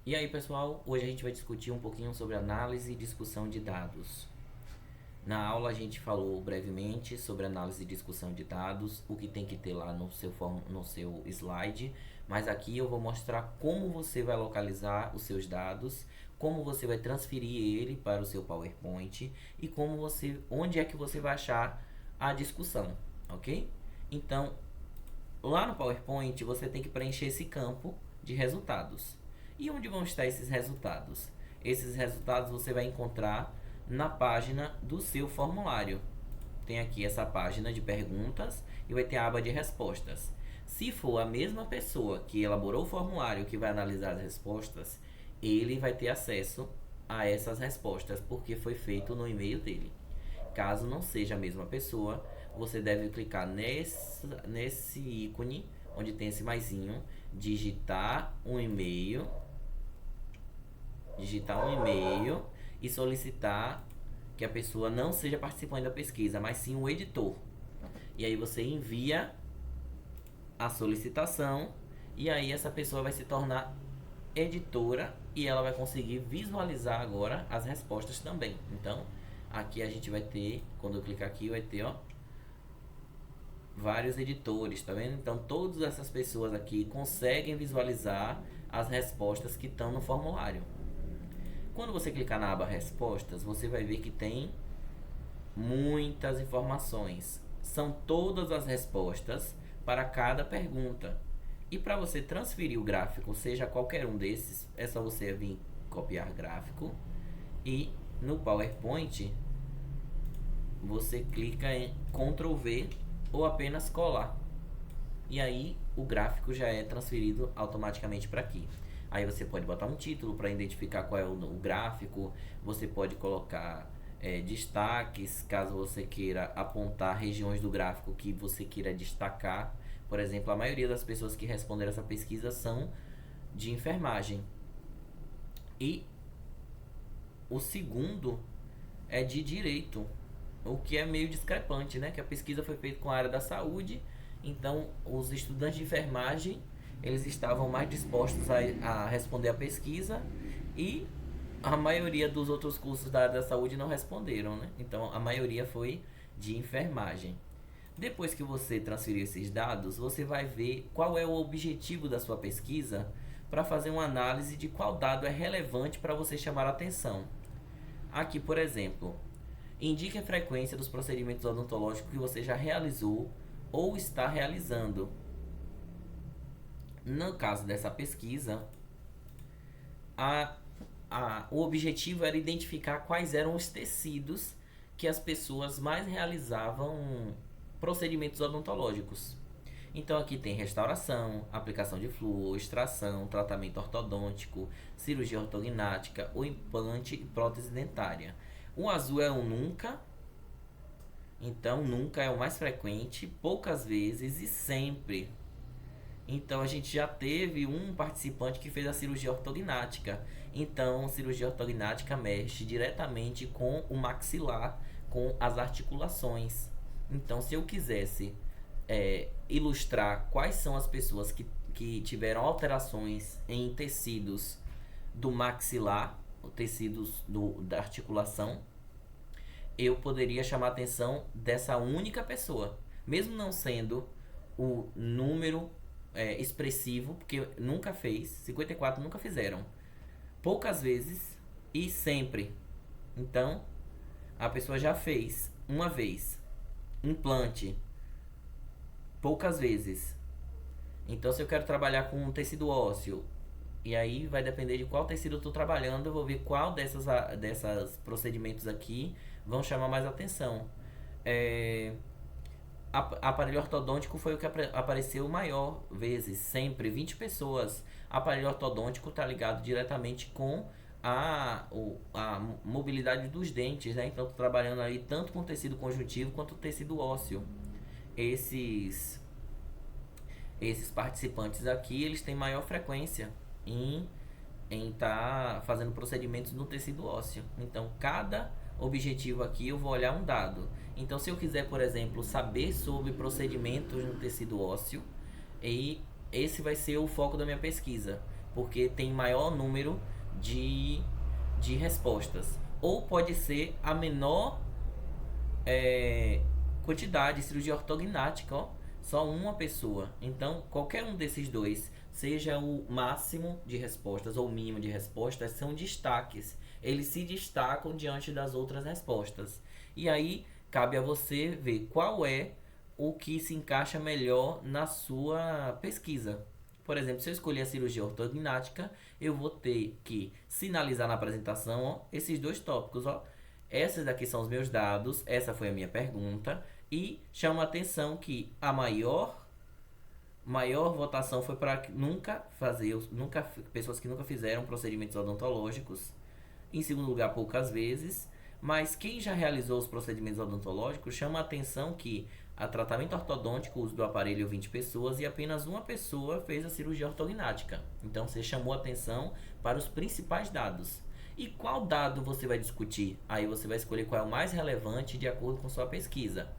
E aí, pessoal, hoje a gente vai discutir um pouquinho sobre análise e discussão de dados. Na aula a gente falou brevemente sobre análise e discussão de dados, o que tem que ter lá no seu slide, mas aqui eu vou mostrar como você vai localizar os seus dados, como você vai transferir ele para o seu PowerPoint e onde é que você vai achar a discussão, ok? Então, lá no PowerPoint você tem que preencher esse campo de resultados. E onde vão estar esses resultados? Esses resultados você vai encontrar na página do seu formulário. Tem aqui essa página de perguntas e vai ter a aba de respostas. Se for a mesma pessoa que elaborou o formulário que vai analisar as respostas, ele vai ter acesso a essas respostas porque foi feito no e-mail dele. Caso não seja a mesma pessoa, você deve clicar nesse ícone onde tem esse maisinho, digitar um e-mail e solicitar que a pessoa não seja participante da pesquisa, mas sim o editor. E aí você envia a solicitação e aí essa pessoa vai se tornar editora e ela vai conseguir visualizar agora as respostas também. Então, aqui a gente vai ter, quando eu clicar aqui, vai ter, ó, vários editores, tá vendo? Então, todas essas pessoas aqui conseguem visualizar as respostas que estão no formulário. Quando você clicar na aba respostas, você vai ver que tem muitas informações. São todas as respostas para cada pergunta. E para você transferir o gráfico, seja qualquer um desses, é só você vir copiar gráfico e no PowerPoint você clica em Ctrl V ou apenas colar. E aí o gráfico já é transferido automaticamente para aqui. Aí você pode botar um título para identificar qual é o gráfico. Você pode colocar destaques, caso você queira apontar regiões do gráfico que você queira destacar. Por exemplo, a maioria das pessoas que responderam essa pesquisa são de enfermagem. E o segundo é de direito, o que é meio discrepante, né? Que a pesquisa foi feita com a área da saúde, então os estudantes de enfermagem eles estavam mais dispostos a responder a pesquisa e a maioria dos outros cursos da área da saúde não responderam, né? Então a maioria foi de enfermagem. Depois que você transferir esses dados, você vai ver qual é o objetivo da sua pesquisa para fazer uma análise de qual dado é relevante para você chamar a atenção. Aqui, por exemplo, indique a frequência dos procedimentos odontológicos que você já realizou ou está realizando. No caso dessa pesquisa, o objetivo era identificar quais eram os tecidos que as pessoas mais realizavam procedimentos odontológicos. Então aqui tem restauração, aplicação de flúor, extração, tratamento ortodôntico, cirurgia ortognática, o implante e prótese dentária. O azul é o nunca, então nunca é o mais frequente, poucas vezes e sempre. Então a gente já teve um participante que fez a cirurgia ortognática. Então a cirurgia ortognática mexe diretamente com o maxilar, com as articulações. Então se eu quisesse ilustrar quais são as pessoas que tiveram alterações em tecidos do maxilar, tecidos da articulação, eu poderia chamar a atenção dessa única pessoa, mesmo não sendo o número expressivo, porque nunca fez, 54 nunca fizeram, poucas vezes e sempre. Então, a pessoa já fez uma vez, implante, poucas vezes. Então, se eu quero trabalhar com um tecido ósseo, e aí vai depender de qual tecido eu estou trabalhando, eu vou ver qual dessas procedimentos aqui vão chamar mais atenção. Aparelho ortodôntico foi o que apareceu maior vezes, sempre, 20 pessoas. Aparelho ortodôntico está ligado diretamente com a mobilidade dos dentes, né? Então, estou trabalhando ali tanto com tecido conjuntivo quanto tecido ósseo. Esses participantes aqui, eles têm maior frequência em estar fazendo procedimentos no tecido ósseo. Então, cada objetivo aqui eu vou olhar um dado. Então, se eu quiser, por exemplo, saber sobre procedimentos no tecido ósseo, e esse vai ser o foco da minha pesquisa, porque tem maior número de, de respostas. Ou pode ser a menor quantidade de cirurgia ortognática, ó, só uma pessoa. Então, qualquer um desses dois, seja o máximo de respostas ou o mínimo de respostas, são destaques. Eles se destacam diante das outras respostas. E aí, cabe a você ver qual é o que se encaixa melhor na sua pesquisa. Por exemplo, se eu escolher a cirurgia ortognática, eu vou ter que sinalizar na apresentação, ó, esses dois tópicos, ó. Esses daqui são os meus dados, essa foi a minha pergunta, e chama a atenção que a maior votação foi para pessoas que nunca fizeram procedimentos odontológicos. Em segundo lugar, poucas vezes. Mas quem já realizou os procedimentos odontológicos chama a atenção que a tratamento ortodôntico, o uso do aparelho 20 pessoas e apenas uma pessoa fez a cirurgia ortognática. Então você chamou a atenção para os principais dados. E qual dado você vai discutir? Aí você vai escolher qual é o mais relevante de acordo com sua pesquisa.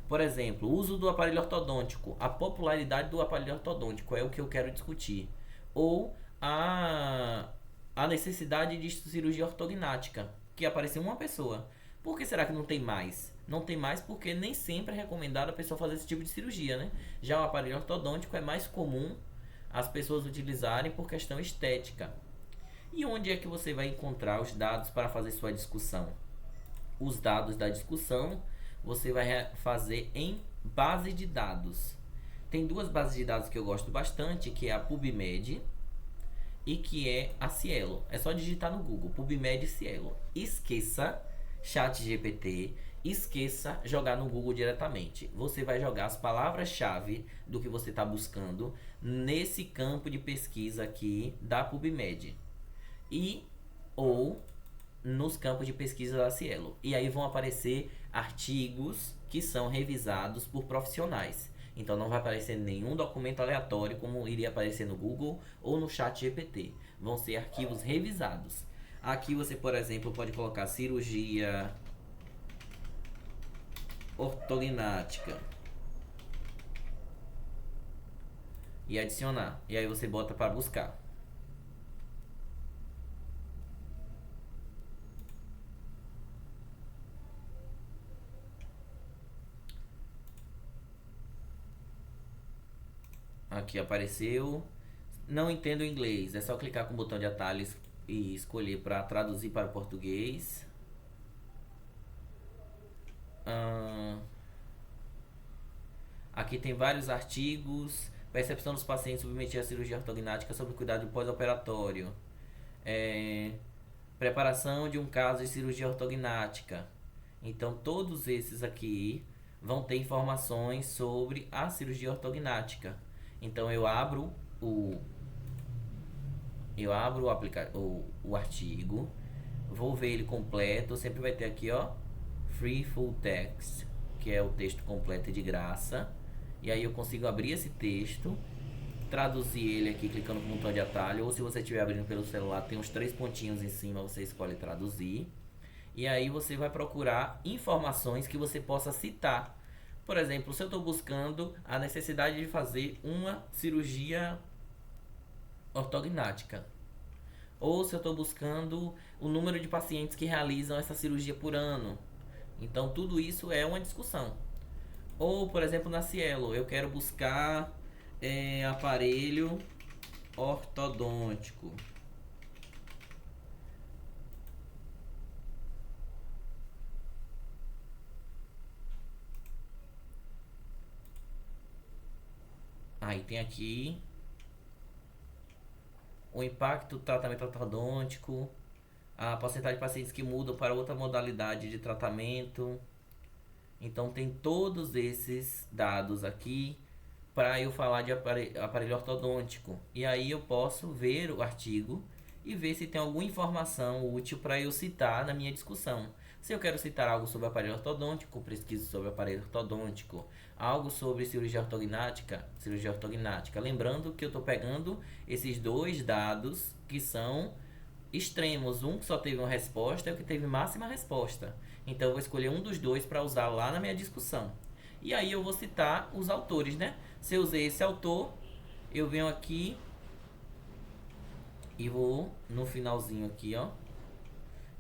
Por exemplo, o uso do aparelho ortodôntico, a popularidade do aparelho ortodôntico é o que eu quero discutir. Ou a necessidade de cirurgia ortognática, que apareceu uma pessoa. Por que será que não tem mais? Não tem mais porque nem sempre é recomendado a pessoa fazer esse tipo de cirurgia, né? Já o aparelho ortodôntico é mais comum as pessoas utilizarem por questão estética. E onde é que você vai encontrar os dados para fazer sua discussão? Os dados da discussão você vai fazer em base de dados. Tem duas bases de dados que eu gosto bastante, que é a PubMed e que é a Cielo. É só digitar no Google, PubMed e Cielo. Esqueça ChatGPT, esqueça jogar no Google diretamente. Você vai jogar as palavras-chave do que você está buscando nesse campo de pesquisa aqui da PubMed ou nos campos de pesquisa da Cielo. E aí vão aparecer artigos que são revisados por profissionais. Então não vai aparecer nenhum documento aleatório como iria aparecer no Google ou no ChatGPT. Vão ser arquivos revisados. Aqui você, por exemplo, pode colocar cirurgia ortognática e adicionar. E aí você bota para buscar. Aqui apareceu. Não entendo inglês. É só clicar com o botão de atalhos e escolher para traduzir para o português. Aqui tem vários artigos. Percepção dos pacientes submetidos à cirurgia ortognática sobre o cuidado pós-operatório. Preparação de um caso de cirurgia ortognática. Então todos esses aqui vão ter informações sobre a cirurgia ortognática. Então eu abro o artigo, vou ver ele completo, sempre vai ter aqui, ó, Free Full Text, que é o texto completo e de graça. E aí eu consigo abrir esse texto, traduzir ele aqui clicando no botão de atalho, ou se você estiver abrindo pelo celular, tem uns 3 pontinhos em cima, você escolhe traduzir. E aí você vai procurar informações que você possa citar. Por exemplo, se eu estou buscando a necessidade de fazer uma cirurgia ortognática, ou se eu estou buscando o número de pacientes que realizam essa cirurgia por ano. Então, tudo isso é uma discussão. Ou, por exemplo, na Cielo, eu quero buscar aparelho ortodôntico. Aí tem aqui o impacto do tratamento ortodôntico, a porcentagem de pacientes que mudam para outra modalidade de tratamento. Então tem todos esses dados aqui para eu falar de aparelho ortodôntico. E aí eu posso ver o artigo e ver se tem alguma informação útil para eu citar na minha discussão. Se eu quero citar algo sobre aparelho ortodôntico, pesquiso sobre aparelho ortodôntico. Algo sobre cirurgia ortognática. Lembrando que eu estou pegando esses dois dados que são extremos. Um que só teve uma resposta e o que teve máxima resposta. Então eu vou escolher um dos dois para usar lá na minha discussão. E aí eu vou citar os autores, né? Se eu usei esse autor, eu venho aqui e vou no finalzinho aqui, ó,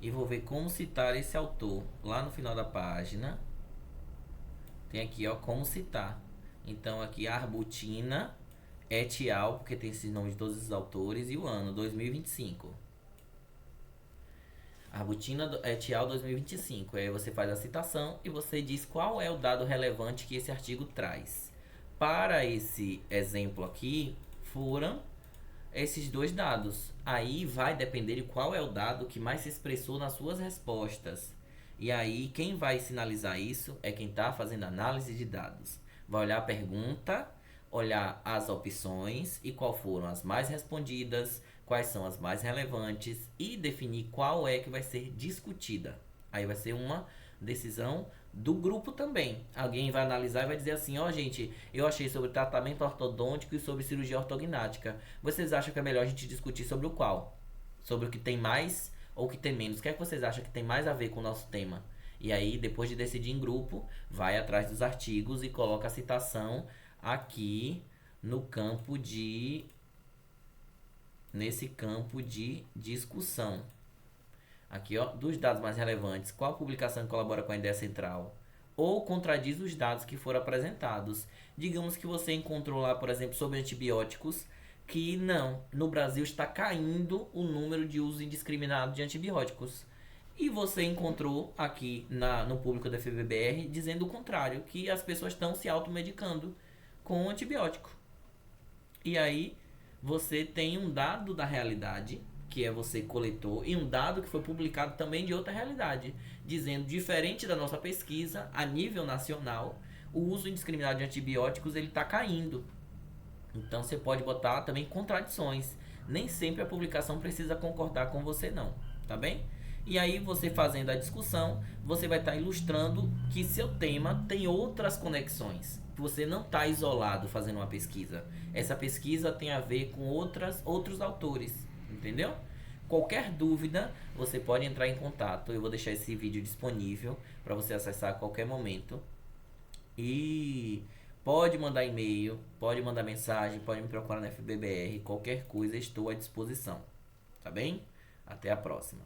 e vou ver como citar esse autor. Lá no final da página tem aqui, ó, como citar. Então aqui Arbutina et al, porque tem esse nome de todos os autores, e o ano 2025. Arbutina et al 2025. Aí você faz a citação e você diz qual é o dado relevante que esse artigo traz. Para esse exemplo aqui, foram esses dois dados. Aí vai depender de qual é o dado que mais se expressou nas suas respostas. E aí quem vai sinalizar isso é quem está fazendo análise de dados. Vai olhar a pergunta, olhar as opções e qual foram as mais respondidas, quais são as mais relevantes e definir qual é que vai ser discutida. Aí vai ser uma decisão do grupo também. Alguém vai analisar e vai dizer assim, ó, gente, eu achei sobre tratamento ortodôntico e sobre cirurgia ortognática. Vocês acham que é melhor a gente discutir sobre o qual? Sobre o que tem mais ou o que tem menos? O que é que vocês acham que tem mais a ver com o nosso tema? E aí, depois de decidir em grupo, vai atrás dos artigos e coloca a citação aqui no campo de nesse campo de discussão. Aqui, ó, dos dados mais relevantes, qual publicação colabora com a ideia central ou contradiz os dados que foram apresentados. Digamos que você encontrou lá, por exemplo, sobre antibióticos, que não, no Brasil está caindo o número de uso indiscriminado de antibióticos. E você encontrou aqui no público da FBBR dizendo o contrário, que as pessoas estão se automedicando com antibiótico. E aí você tem um dado da realidade, que é você coletou, e um dado que foi publicado também de outra realidade, dizendo, diferente da nossa pesquisa, a nível nacional, o uso indiscriminado de antibióticos ele está caindo. Então você pode botar também contradições. Nem sempre a publicação precisa concordar com você não, tá bem? E aí você fazendo a discussão, você vai estar ilustrando que seu tema tem outras conexões. Você não está isolado fazendo uma pesquisa. Essa pesquisa tem a ver com outros autores, entendeu? Qualquer dúvida, você pode entrar em contato. Eu vou deixar esse vídeo disponível para você acessar a qualquer momento. E pode mandar e-mail, pode mandar mensagem, pode me procurar na FBBR. Qualquer coisa, estou à disposição. Tá bem? Até a próxima.